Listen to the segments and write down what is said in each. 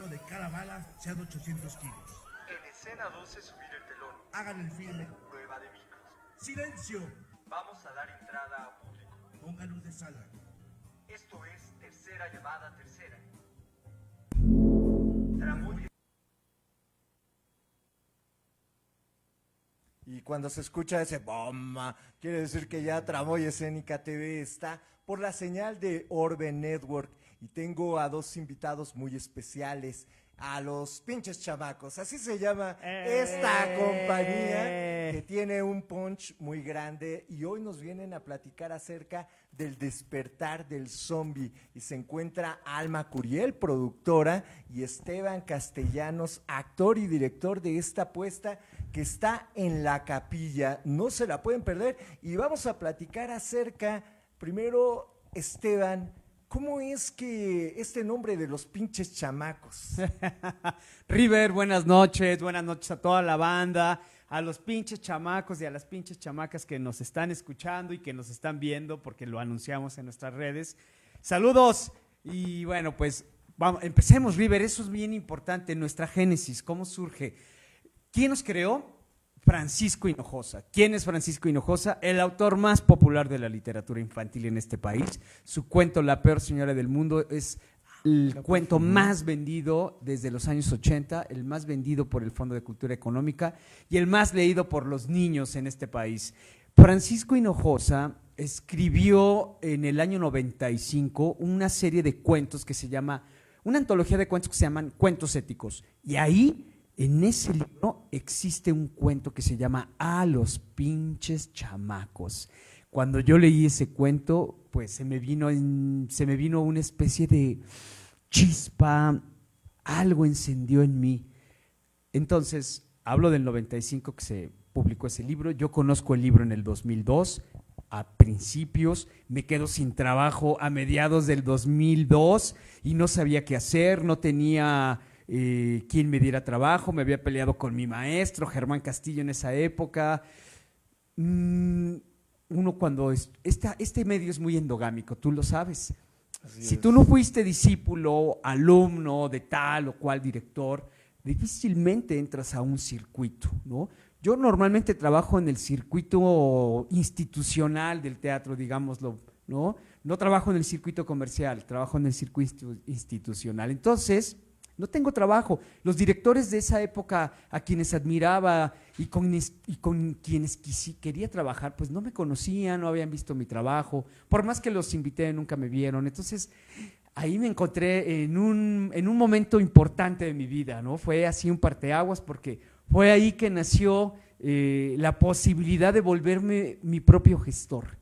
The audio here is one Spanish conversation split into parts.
de cada bala sean 800 kilos. En escena 12 subir el telón. Hagan el filme. Prueba de micros. ¡Silencio! Vamos a dar entrada a público. Pongan luz de sala. Esto es tercera llamada tercera. Tramoya. Y cuando se escucha ese bomba, quiere decir que ya Tramoya Escénica TV está por la señal de Orbe Network. Y tengo a dos invitados muy especiales, a los pinches chamacos. Así se llama esta compañía que tiene un punch muy grande. Y hoy nos vienen a platicar acerca del despertar del zombie. Y se encuentra Alma Curiel, productora, y Esteban Castellanos, actor y director de esta apuesta que está en La Capilla. No se la pueden perder. Y vamos a platicar acerca, primero, Esteban, ¿cómo es que este nombre de los pinches chamacos? River, buenas noches a toda la banda, a los pinches chamacos y a las pinches chamacas que nos están escuchando y que nos están viendo porque lo anunciamos en nuestras redes. Saludos y bueno, pues vamos, empecemos, River, eso es bien importante, nuestra génesis, cómo surge. ¿Quién nos creó? Francisco Hinojosa. ¿Quién es Francisco Hinojosa? El autor más popular de la literatura infantil en este país. Su cuento La peor señora del mundo es el cuento más vendido desde los años 80, el más vendido por el Fondo de Cultura Económica y el más leído por los niños en este país. Francisco Hinojosa escribió en el año 95 una serie de cuentos que se llama, una antología de cuentos que se llaman Cuentos Éticos. Y ahí, en ese libro existe un cuento que se llama A los pinches chamacos. Cuando yo leí ese cuento, pues se me vino una especie de chispa, algo encendió en mí. Entonces, hablo del 95 que se publicó ese libro. Yo conozco el libro en el 2002, a principios, me quedo sin trabajo a mediados del 2002 y no sabía qué hacer, no tenía quien me diera trabajo, me había peleado con mi maestro, Germán Castillo, en esa época. Uno cuando este medio es muy endogámico, tú lo sabes. Si tú no fuiste discípulo, alumno de tal o cual director, difícilmente entras a un circuito, ¿no? Yo normalmente trabajo en el circuito institucional del teatro, digámoslo, ¿no? No trabajo en el circuito comercial, trabajo en el circuito institucional. Entonces, no tengo trabajo. Los directores de esa época a quienes admiraba y con quienes quería trabajar, pues no me conocían, no habían visto mi trabajo. Por más que los invité, nunca me vieron. Entonces, ahí me encontré en un momento importante de mi vida, ¿no? Fue así un parteaguas porque fue ahí que nació la posibilidad de volverme mi propio gestor.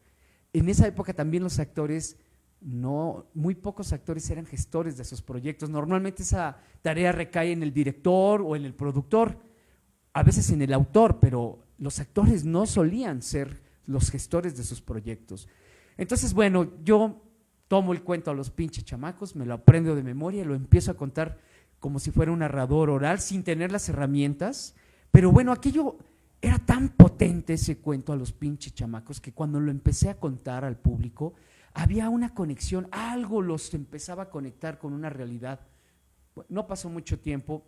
En esa época también los actores… No, muy pocos actores eran gestores de sus proyectos. Normalmente esa tarea recae en el director o en el productor, a veces en el autor, pero los actores no solían ser los gestores de sus proyectos. Entonces, bueno, yo tomo el cuento a los pinches chamacos, me lo aprendo de memoria, lo empiezo a contar como si fuera un narrador oral, sin tener las herramientas, pero bueno, aquello era tan potente, ese cuento a los pinches chamacos, que cuando lo empecé a contar al público, había una conexión, algo los empezaba a conectar con una realidad. No pasó mucho tiempo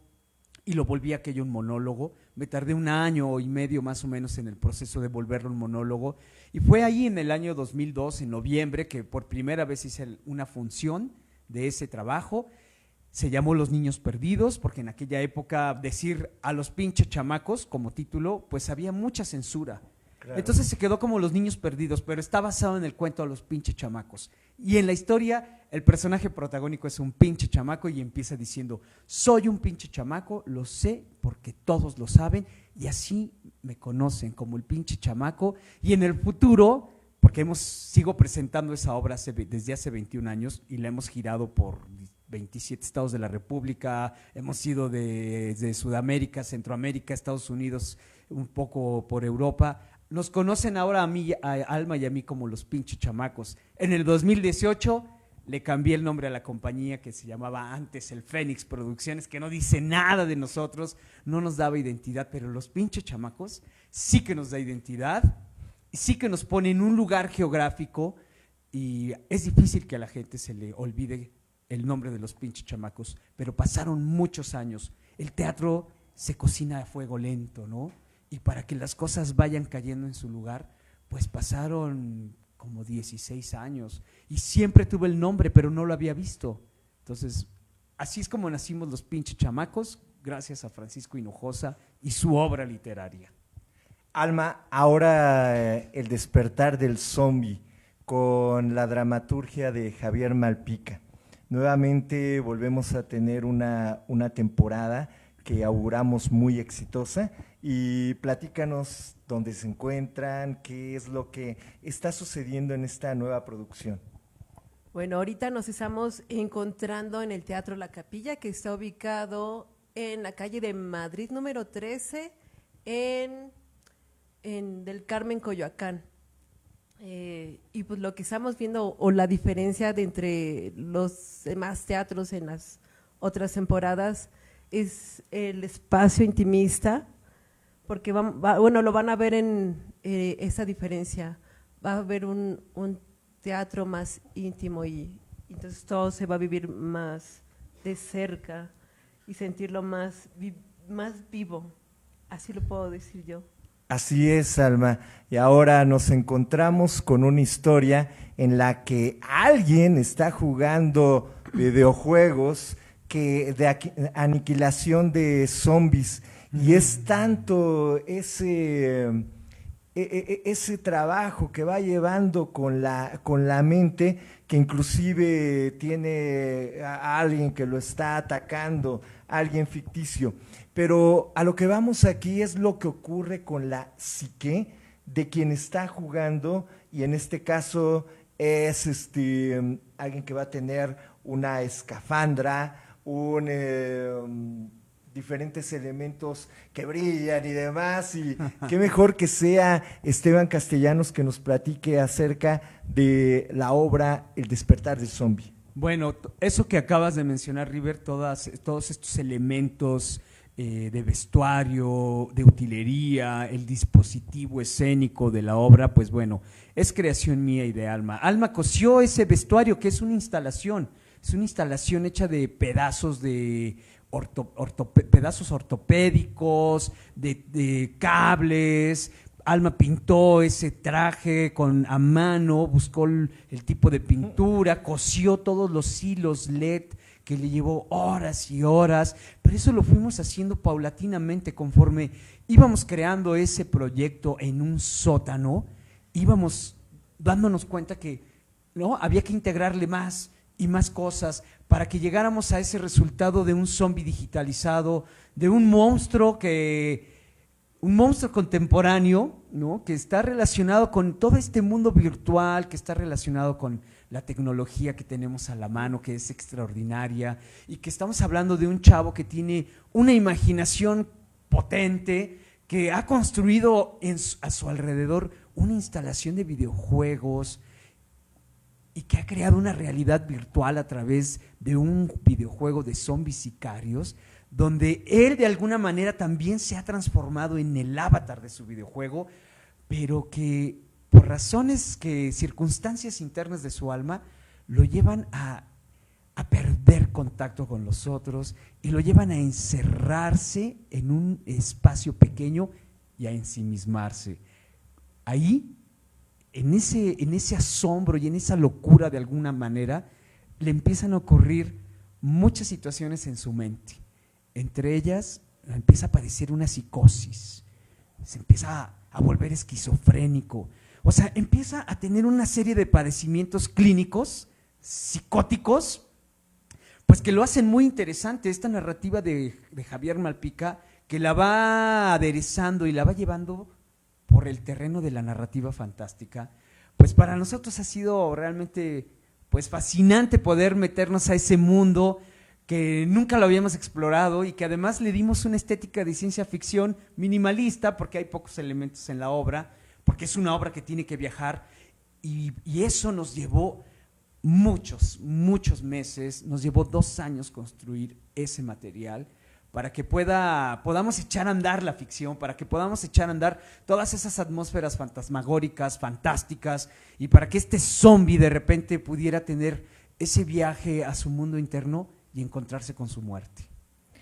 y lo volví aquello un monólogo. Me tardé 1 año y medio más o menos en el proceso de volverlo un monólogo. Y fue ahí en el año 2002, en noviembre, que por primera vez hice una función de ese trabajo. Se llamó Los Niños Perdidos, porque en aquella época decir a los pinches chamacos como título, pues había mucha censura. Claro. Entonces se quedó como Los Niños Perdidos, pero está basado en el cuento a los pinches chamacos. Y en la historia, el personaje protagónico es un pinche chamaco y empieza diciendo: soy un pinche chamaco, lo sé porque todos lo saben y así me conocen como el pinche chamaco. Y en el futuro, porque sigo presentando esa obra desde hace 21 años y la hemos girado por 27 estados de la República, hemos ido de Sudamérica, Centroamérica, Estados Unidos, un poco por Europa. Nos conocen ahora a mí, a Alma y a mí como los pinches chamacos. En el 2018 le cambié el nombre a la compañía que se llamaba antes el Fénix Producciones, que no dice nada de nosotros, no nos daba identidad, pero los pinches chamacos sí que nos da identidad, sí que nos pone en un lugar geográfico y es difícil que a la gente se le olvide el nombre de los pinches chamacos, pero pasaron muchos años. El teatro se cocina a fuego lento, ¿no? Y para que las cosas vayan cayendo en su lugar, pues pasaron como 16 años y siempre tuve el nombre, pero no lo había visto. Entonces, así es como nacimos los pinches chamacos, gracias a Francisco Hinojosa y su obra literaria. Alma, ahora el despertar del zombie con la dramaturgia de Javier Malpica. Nuevamente volvemos a tener una temporada que auguramos muy exitosa y platícanos dónde se encuentran, qué es lo que está sucediendo en esta nueva producción. Bueno, ahorita nos estamos encontrando en el Teatro La Capilla, que está ubicado en la calle de Madrid número 13, en del Carmen, Coyoacán. Y pues lo que estamos viendo, o la diferencia de entre los demás teatros en las otras temporadas, es el espacio intimista, porque bueno, lo van a ver en esa diferencia. Va a haber un teatro más íntimo y entonces todo se va a vivir más de cerca y sentirlo más vivo, así lo puedo decir yo. Así es, Alma, y ahora nos encontramos con una historia en la que alguien está jugando videojuegos de aniquilación de zombies, y es tanto ese trabajo que va llevando con la mente, que inclusive tiene a alguien que lo está atacando, alguien ficticio. Pero a lo que vamos aquí es lo que ocurre con la psique de quien está jugando, y en este caso es alguien que va a tener una escafandra, diferentes elementos que brillan y demás, y qué mejor que sea Esteban Castellanos que nos platique acerca de la obra El despertar del zombie. Bueno, eso que acabas de mencionar, River, todos estos elementos de vestuario, de utilería, el dispositivo escénico de la obra, pues bueno, es creación mía y de Alma. Alma cosió ese vestuario, que es una instalación hecha de pedazos de pedazos ortopédicos, de cables. Alma pintó ese traje a mano, buscó el tipo de pintura, cosió todos los hilos LED, que le llevó horas y horas, pero eso lo fuimos haciendo paulatinamente conforme íbamos creando ese proyecto en un sótano, íbamos dándonos cuenta que no había que integrarle más y más cosas para que llegáramos a ese resultado de un zombie digitalizado, de un monstruo contemporáneo, ¿no? Que está relacionado con todo este mundo virtual, que está relacionado con la tecnología que tenemos a la mano, que es extraordinaria, y que estamos hablando de un chavo que tiene una imaginación potente, que ha construido a su alrededor una instalación de videojuegos y que ha creado una realidad virtual a través de un videojuego de zombies sicarios, donde él de alguna manera también se ha transformado en el avatar de su videojuego, pero que por circunstancias internas de su alma, lo llevan a perder contacto con los otros y lo llevan a encerrarse en un espacio pequeño y a ensimismarse. Ahí, en ese asombro y en esa locura de alguna manera, le empiezan a ocurrir muchas situaciones en su mente. Entre ellas, empieza a aparecer una psicosis, se empieza a volver esquizofrénico, o sea, empieza a tener una serie de padecimientos clínicos, psicóticos, pues que lo hacen muy interesante esta narrativa de Javier Malpica, que la va aderezando y la va llevando por el terreno de la narrativa fantástica. Pues para nosotros ha sido realmente pues fascinante poder meternos a ese mundo que nunca lo habíamos explorado y que además le dimos una estética de ciencia ficción minimalista, porque hay pocos elementos en la obra, porque es una obra que tiene que viajar, y eso nos llevó muchos meses, nos llevó 2 años construir ese material para que podamos echar a andar la ficción, para que podamos echar a andar todas esas atmósferas fantasmagóricas, fantásticas, y para que este zombie de repente pudiera tener ese viaje a su mundo interno y encontrarse con su muerte,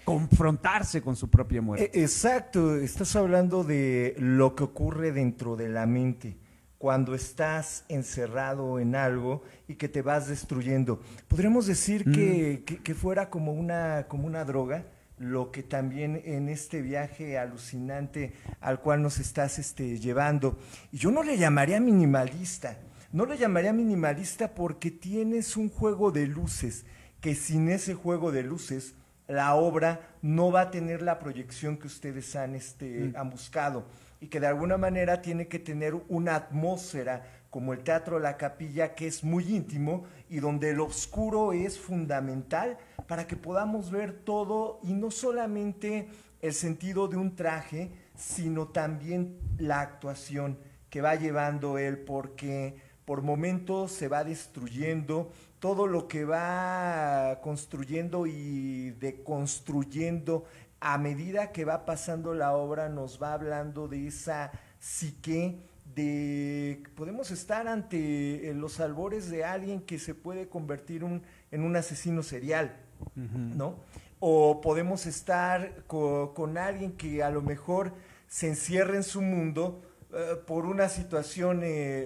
confrontarse con su propia muerte. Exacto, estás hablando de lo que ocurre dentro de la mente cuando estás encerrado en algo y que te vas destruyendo. Podríamos decir que fuera como una droga, lo que también en este viaje alucinante al cual nos estás llevando. Y yo no le llamaría minimalista, porque tienes un juego de luces, que sin ese juego de luces la obra no va a tener la proyección que ustedes han buscado, y que de alguna manera tiene que tener una atmósfera como el Teatro La Capilla, que es muy íntimo y donde el oscuro es fundamental para que podamos ver todo, y no solamente el sentido de un traje, sino también la actuación que va llevando él, porque por momentos se va destruyendo todo lo que va construyendo y deconstruyendo. A medida que va pasando la obra, nos va hablando de esa psique, podemos estar ante los albores de alguien que se puede convertir en un asesino serial, ¿no? O podemos estar con alguien que a lo mejor se encierra en su mundo por una situación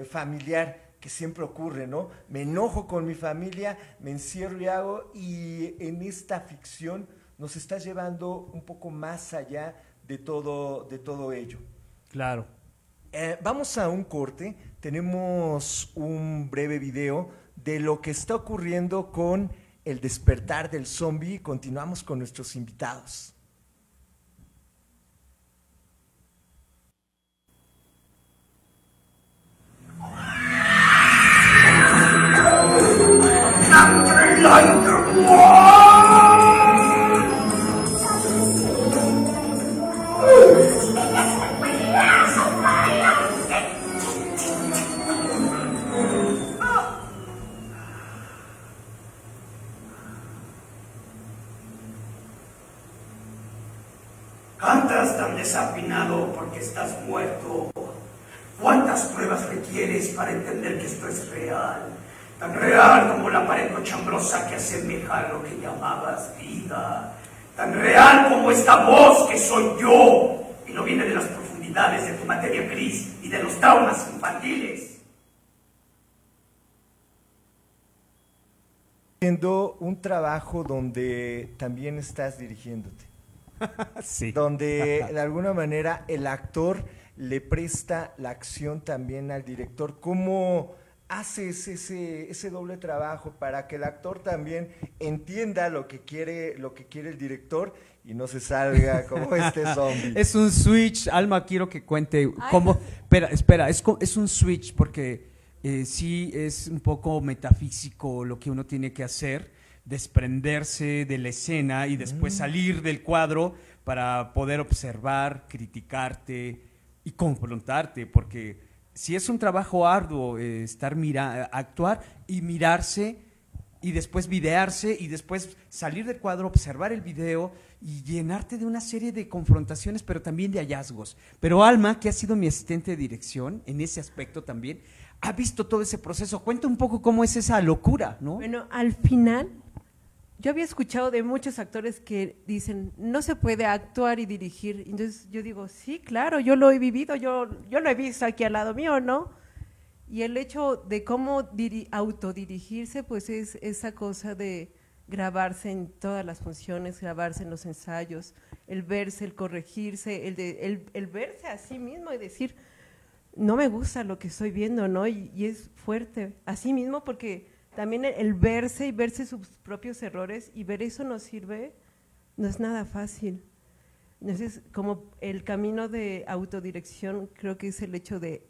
familiar que siempre ocurre, ¿no? Me enojo con mi familia, me encierro y en esta ficción nos está llevando un poco más allá de todo ello. Claro. Vamos a un corte, tenemos un breve video de lo que está ocurriendo con el despertar del zombie y continuamos con nuestros invitados. Cantas tan desafinado porque estás muerto. ¿Cuántas pruebas requieres para entender que esto es real? Tan real como la pared cochambrosa que asemeja lo que llamabas vida. Tan real como esta voz que soy yo y no viene de las profundidades de tu materia gris y de los traumas infantiles. Haciendo un trabajo donde también estás dirigiéndote. Sí. Donde de alguna manera el actor le presta la acción también al director. ¿Cómo haces ese doble trabajo para que el actor también entienda lo que quiere el director y no se salga como este zombie? Es un switch, Alma, quiero que cuente cómo. Espera, es un switch porque sí es un poco metafísico lo que uno tiene que hacer, desprenderse de la escena y después salir del cuadro para poder observar, criticarte y confrontarte, porque si es un trabajo arduo actuar y mirarse y después videarse y después salir del cuadro, observar el video y llenarte de una serie de confrontaciones, pero también de hallazgos. Pero Alma, que ha sido mi asistente de dirección en ese aspecto también, ha visto todo ese proceso. Cuenta un poco cómo es esa locura, ¿no? Bueno, al final, yo había escuchado de muchos actores que dicen, no se puede actuar y dirigir. Entonces yo digo, sí, claro, yo lo he vivido, yo lo he visto aquí al lado mío, ¿no? Y el hecho de cómo autodirigirse, pues es esa cosa de grabarse en todas las funciones, grabarse en los ensayos, el verse, el corregirse, el verse a sí mismo y decir, no me gusta lo que estoy viendo, ¿no? Y es fuerte, así mismo, porque también el verse y verse sus propios errores y ver eso nos sirve, no es nada fácil. Entonces, como el camino de autodirección, creo que es el hecho de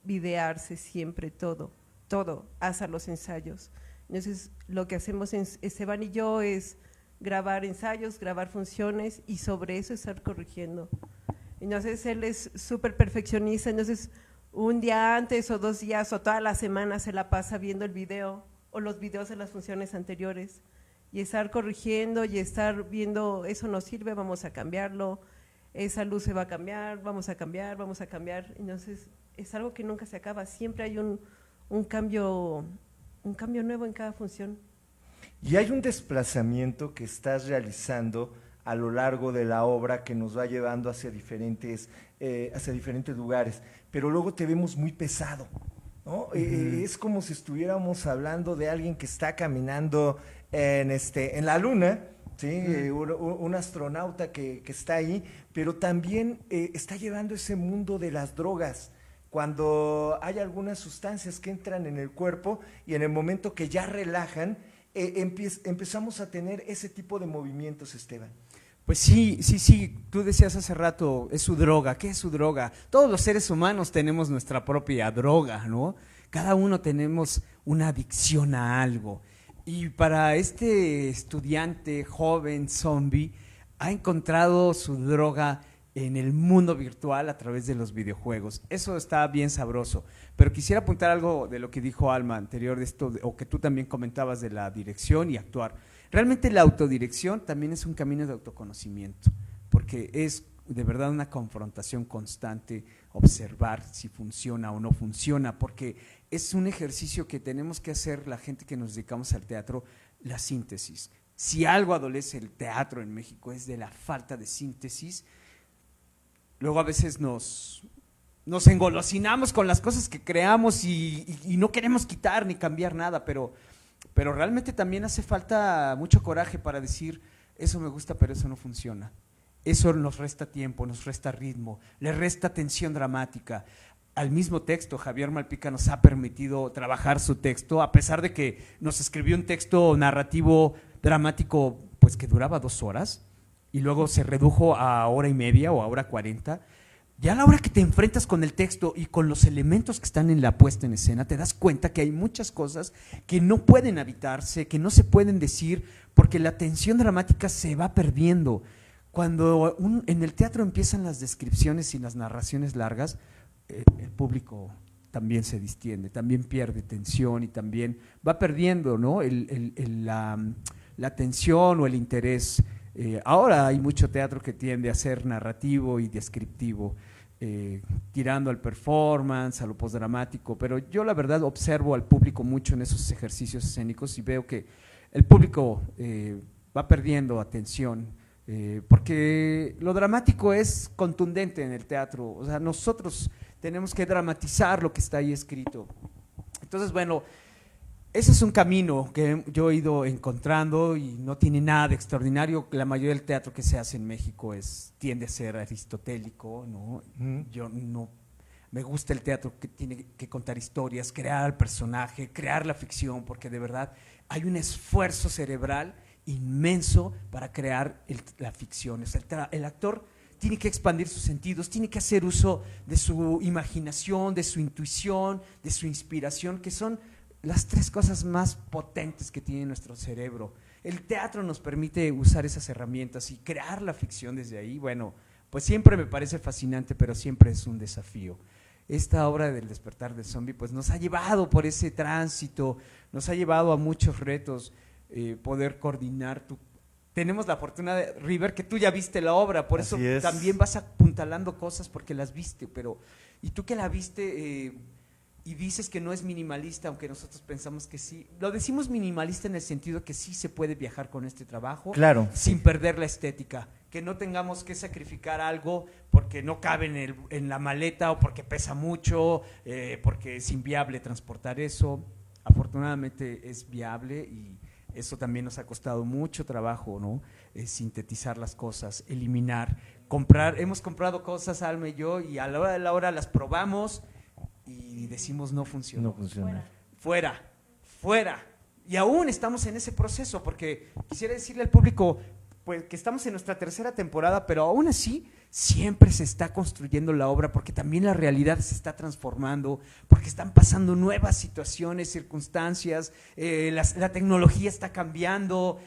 videarse siempre todo, hasta los ensayos. Entonces, lo que hacemos Esteban y yo es grabar ensayos, grabar funciones y sobre eso estar corrigiendo. Entonces, él es súper perfeccionista, entonces un día antes o 2 días o toda la semana se la pasa viendo el video o los videos de las funciones anteriores y estar corrigiendo y estar viendo, eso no sirve, vamos a cambiarlo, esa luz se va a cambiar, vamos a cambiar. Entonces, es algo que nunca se acaba, siempre hay un cambio un cambio nuevo en cada función. Y hay un desplazamiento que estás realizando a lo largo de la obra que nos va llevando hacia diferentes lugares, pero luego te vemos muy pesado, ¿no? Es como si estuviéramos hablando de alguien que está caminando en la luna, ¿sí? Un astronauta que está ahí, pero también está llevando ese mundo de las drogas, cuando hay algunas sustancias que entran en el cuerpo y en el momento que ya relajan, empezamos a tener ese tipo de movimientos, Esteban. Pues sí, tú decías hace rato, es su droga. ¿Qué es su droga? Todos los seres humanos tenemos nuestra propia droga, ¿no? Cada uno tenemos una adicción a algo. Y para este estudiante joven zombie, ha encontrado su droga en el mundo virtual a través de los videojuegos. Eso está bien sabroso. Pero quisiera apuntar algo de lo que dijo Alma anterior de esto, o que tú también comentabas de la dirección y actuar. Realmente la autodirección también es un camino de autoconocimiento, porque es de verdad una confrontación constante, observar si funciona o no funciona, porque es un ejercicio que tenemos que hacer la gente que nos dedicamos al teatro, la síntesis. Si algo adolece el teatro en México es de la falta de síntesis. Luego a veces nos engolosinamos con las cosas que creamos y no queremos quitar ni cambiar nada, pero realmente también hace falta mucho coraje para decir, eso me gusta, pero eso no funciona. Eso nos resta tiempo, nos resta ritmo, le resta tensión dramática. Al mismo texto, Javier Malpica nos ha permitido trabajar su texto, a pesar de que nos escribió un texto narrativo dramático pues que duraba 2 horas y luego se redujo a 1:30 o a 1:40. Ya a la hora que te enfrentas con el texto y con los elementos que están en la puesta en escena, te das cuenta que hay muchas cosas que no pueden habitarse, que no se pueden decir, porque la tensión dramática se va perdiendo. Cuando en el teatro empiezan las descripciones y las narraciones largas, el público también se distiende, también pierde tensión y también va perdiendo, ¿no? la tensión o el interés. Ahora hay mucho teatro que tiende a ser narrativo y descriptivo, tirando al performance, a lo postdramático, pero yo la verdad observo al público mucho en esos ejercicios escénicos y veo que el público va perdiendo atención, porque lo dramático es contundente en el teatro, o sea, nosotros tenemos que dramatizar lo que está ahí escrito. Entonces, bueno, ese es un camino que yo he ido encontrando y no tiene nada de extraordinario. La mayoría del teatro que se hace en México tiende a ser aristotélico, ¿no? Yo no me gusta el teatro que tiene que contar historias, crear al personaje, crear la ficción, porque de verdad hay un esfuerzo cerebral inmenso para crear la ficción. O sea, el actor tiene que expandir sus sentidos, tiene que hacer uso de su imaginación, de su intuición, de su inspiración, que son las 3 cosas más potentes que tiene nuestro cerebro. El teatro nos permite usar esas herramientas y crear la ficción desde ahí. Bueno, pues siempre me parece fascinante, pero siempre es un desafío. Esta obra del despertar del zombie pues nos ha llevado por ese tránsito, nos ha llevado a muchos retos, poder coordinar. Tenemos la fortuna de, River, que tú ya viste la obra, por eso también vas apuntalando cosas porque las viste, y tú que la viste y dices que no es minimalista, aunque nosotros pensamos que sí. Lo decimos minimalista en el sentido que sí se puede viajar con este trabajo, claro, sin perder la estética, que no tengamos que sacrificar algo porque no cabe en la maleta o porque pesa mucho, porque es inviable transportar eso. Afortunadamente es viable y eso también nos ha costado mucho trabajo, ¿no? Sintetizar las cosas, eliminar, comprar. Hemos comprado cosas, Alma y yo, y a la hora de la hora las probamos y decimos no funciona. No funciona. Fuera. Y aún estamos en ese proceso, porque quisiera decirle al público pues, que estamos en nuestra 3ª temporada, pero aún así siempre se está construyendo la obra, porque también la realidad se está transformando, porque están pasando nuevas situaciones, circunstancias, la tecnología está cambiando,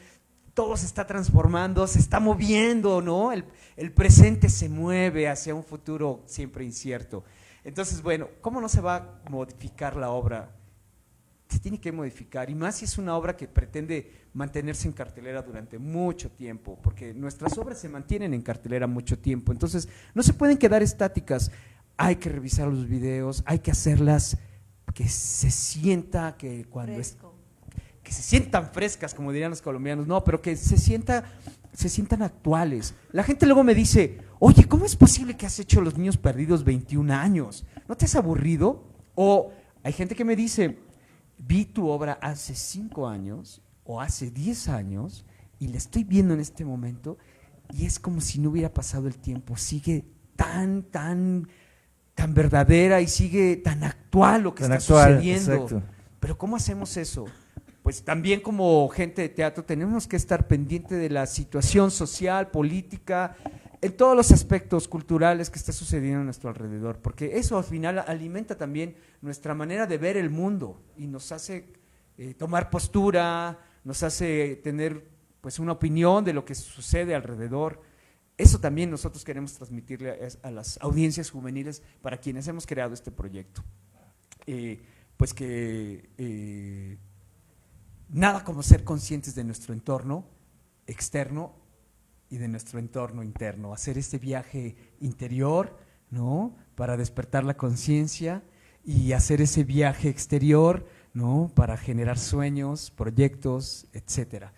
todo se está transformando, se está moviendo, ¿no? El presente se mueve hacia un futuro siempre incierto. Entonces, bueno, ¿cómo no se va a modificar la obra? Se tiene que modificar, y más si es una obra que pretende mantenerse en cartelera durante mucho tiempo, porque nuestras obras se mantienen en cartelera mucho tiempo, entonces no se pueden quedar estáticas, hay que revisar los videos, hay que hacerlas que se sienta que cuando Fresco. que se sientan frescas, como dirían los colombianos, no, pero que se sientan actuales. La gente luego me dice, oye, ¿cómo es posible que has hecho Los Niños Perdidos 21 años? ¿No te has aburrido? O hay gente que me dice, vi tu obra hace 5 años o hace 10 años y la estoy viendo en este momento y es como si no hubiera pasado el tiempo, sigue tan verdadera y sigue tan actual lo que Tan está actual, sucediendo. exacto. Pero ¿cómo hacemos eso? Pues también como gente de teatro tenemos que estar pendiente de la situación social, política, en todos los aspectos culturales que está sucediendo a nuestro alrededor, porque eso al final alimenta también nuestra manera de ver el mundo y nos hace tomar postura, nos hace tener pues una opinión de lo que sucede alrededor. Eso también nosotros queremos transmitirle a las audiencias juveniles para quienes hemos creado este proyecto. Pues que nada como ser conscientes de nuestro entorno externo y de nuestro entorno interno, hacer este viaje interior, ¿no? Para despertar la conciencia y hacer ese viaje exterior, ¿no? Para generar sueños, proyectos, etcétera.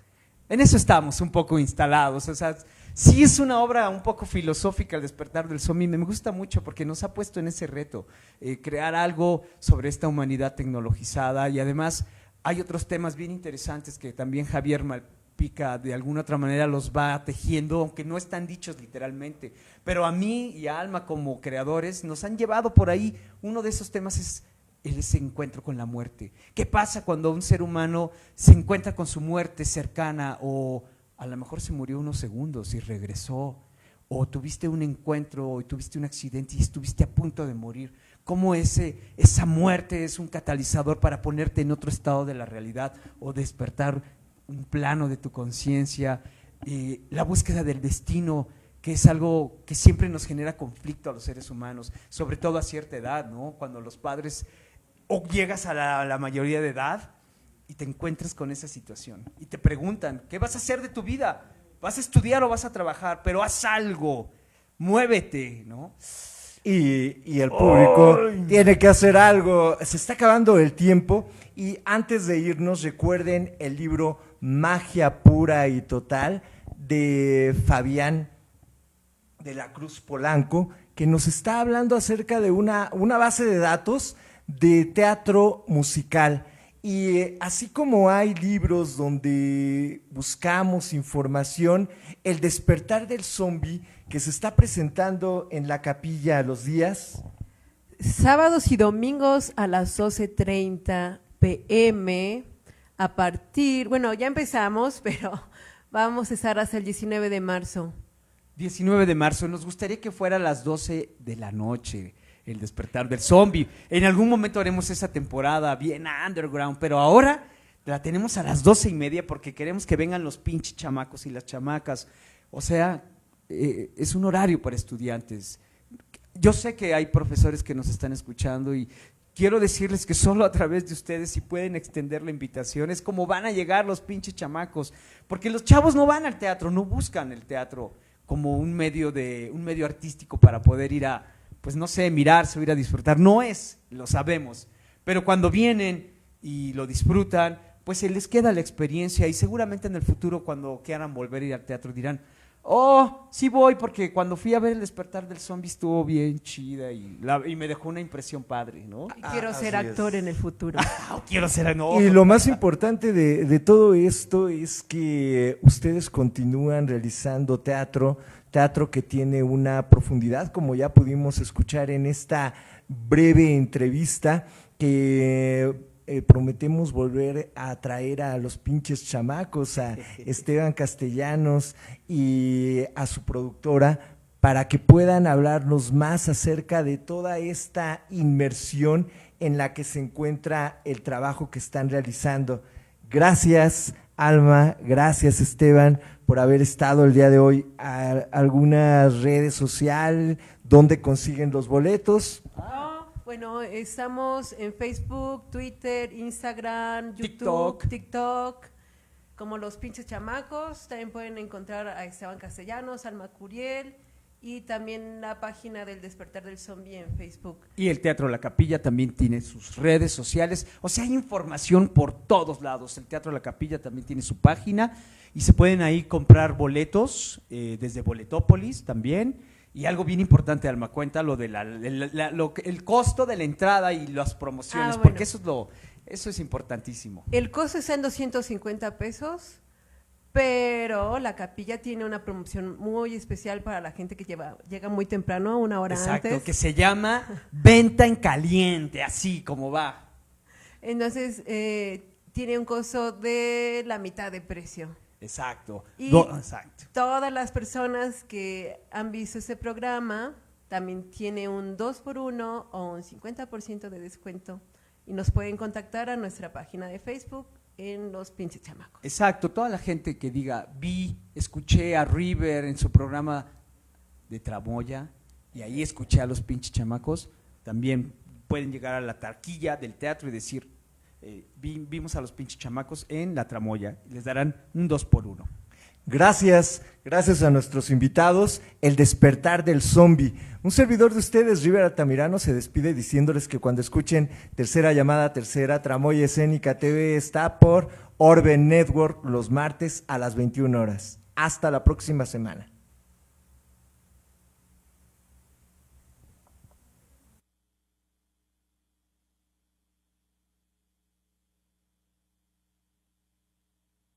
En eso estamos un poco instalados, o sea, sí es una obra un poco filosófica El despertar del zombie, me gusta mucho porque nos ha puesto en ese reto, crear algo sobre esta humanidad tecnologizada y además hay otros temas bien interesantes que también Javier Malpica de alguna otra manera los va tejiendo, aunque no están dichos literalmente, pero a mí y a Alma como creadores nos han llevado por ahí. Uno de esos temas es ese encuentro con la muerte. ¿Qué pasa cuando un ser humano se encuentra con su muerte cercana o a lo mejor se murió unos segundos y regresó, o tuviste un encuentro o tuviste un accidente y estuviste a punto de morir? ¿Cómo esa muerte es un catalizador para ponerte en otro estado de la realidad o despertar un plano de tu conciencia? La búsqueda del destino, que es algo que siempre nos genera conflicto a los seres humanos, sobre todo a cierta edad, ¿no? Cuando los padres o llegas a la mayoría de edad y te encuentras con esa situación y te preguntan, ¿qué vas a hacer de tu vida? ¿Vas a estudiar o vas a trabajar? Pero haz algo, muévete, ¿no? Y el público tiene que hacer algo. Se está acabando el tiempo y antes de irnos recuerden el libro Magia Pura y Total de Fabián de la Cruz Polanco, que nos está hablando acerca de una base de datos de teatro musical. Y así como hay libros donde buscamos información, El despertar del zombie, que se está presentando en la Capilla los días sábados y domingos a las 12:30 p.m. a partir, bueno, ya empezamos, pero vamos a estar hasta el 19 de marzo. 19 de marzo, nos gustaría que fuera a las 12 de la noche, El despertar del zombie. En algún momento haremos esa temporada bien underground, pero ahora la tenemos a las 12:30 porque queremos que vengan los pinches chamacos y las chamacas. O sea, es un horario para estudiantes. Yo sé que hay profesores que nos están escuchando y quiero decirles que solo a través de ustedes, si pueden extender la invitación, es como van a llegar los pinches chamacos, porque los chavos no van al teatro, no buscan el teatro como un medio artístico para poder ir a, pues no sé, mirarse o ir a disfrutar. No es, lo sabemos, pero cuando vienen y lo disfrutan, pues se les queda la experiencia y seguramente en el futuro cuando quieran volver a ir al teatro dirán, oh, sí voy porque cuando fui a ver El despertar del zombie estuvo bien chida y me dejó una impresión padre, ¿no? Y quiero ser así actor es. en el futuro. Quiero ser, no. Y lo más importante de todo esto es que ustedes continúan realizando teatro que tiene una profundidad, como ya pudimos escuchar en esta breve entrevista, que prometemos volver a traer a los pinches chamacos, a Esteban Castellanos y a su productora, para que puedan hablarnos más acerca de toda esta inmersión en la que se encuentra el trabajo que están realizando. Gracias, Alma, gracias, Esteban, por haber estado el día de hoy. ¿Algunas redes sociales donde consiguen los boletos? Bueno, estamos en Facebook, Twitter, Instagram, YouTube, TikTok, como Los Pinches Chamacos. También pueden encontrar a Esteban Castellanos, Alma Curiel y también la página del Despertar del Zombie en Facebook. Y el Teatro La Capilla también tiene sus redes sociales. O sea, hay información por todos lados. El Teatro La Capilla también tiene su página y se pueden ahí comprar boletos desde Boletópolis también. Y algo bien importante, Alma, cuenta lo de el costo de la entrada y las promociones, Bueno. porque eso es importantísimo. El costo está en 250 pesos, pero la capilla tiene una promoción muy especial para la gente que llega muy temprano, una hora Exacto, antes. que se llama Venta en Caliente, así como va. Entonces, tiene un costo de la mitad de precio. Exacto. Y exacto. todas las personas que han visto ese programa también tiene un 2x1 o un 50% de descuento. Y nos pueden contactar a nuestra página de Facebook en Los Pinches Chamacos. Exacto, toda la gente que diga, escuché a River en su programa de Tramoya y ahí escuché a Los Pinches Chamacos, también pueden llegar a la taquilla del teatro y decir, vimos a Los Pinches Chamacos en La Tramoya, y les darán un 2x1. Gracias a nuestros invitados, El Despertar del Zombie. Un servidor de ustedes, River Altamirano, se despide diciéndoles que cuando escuchen Tercera Llamada Tercera, Tramoya Escénica TV está por Orbe Network los martes a las 21 horas. Hasta la próxima semana.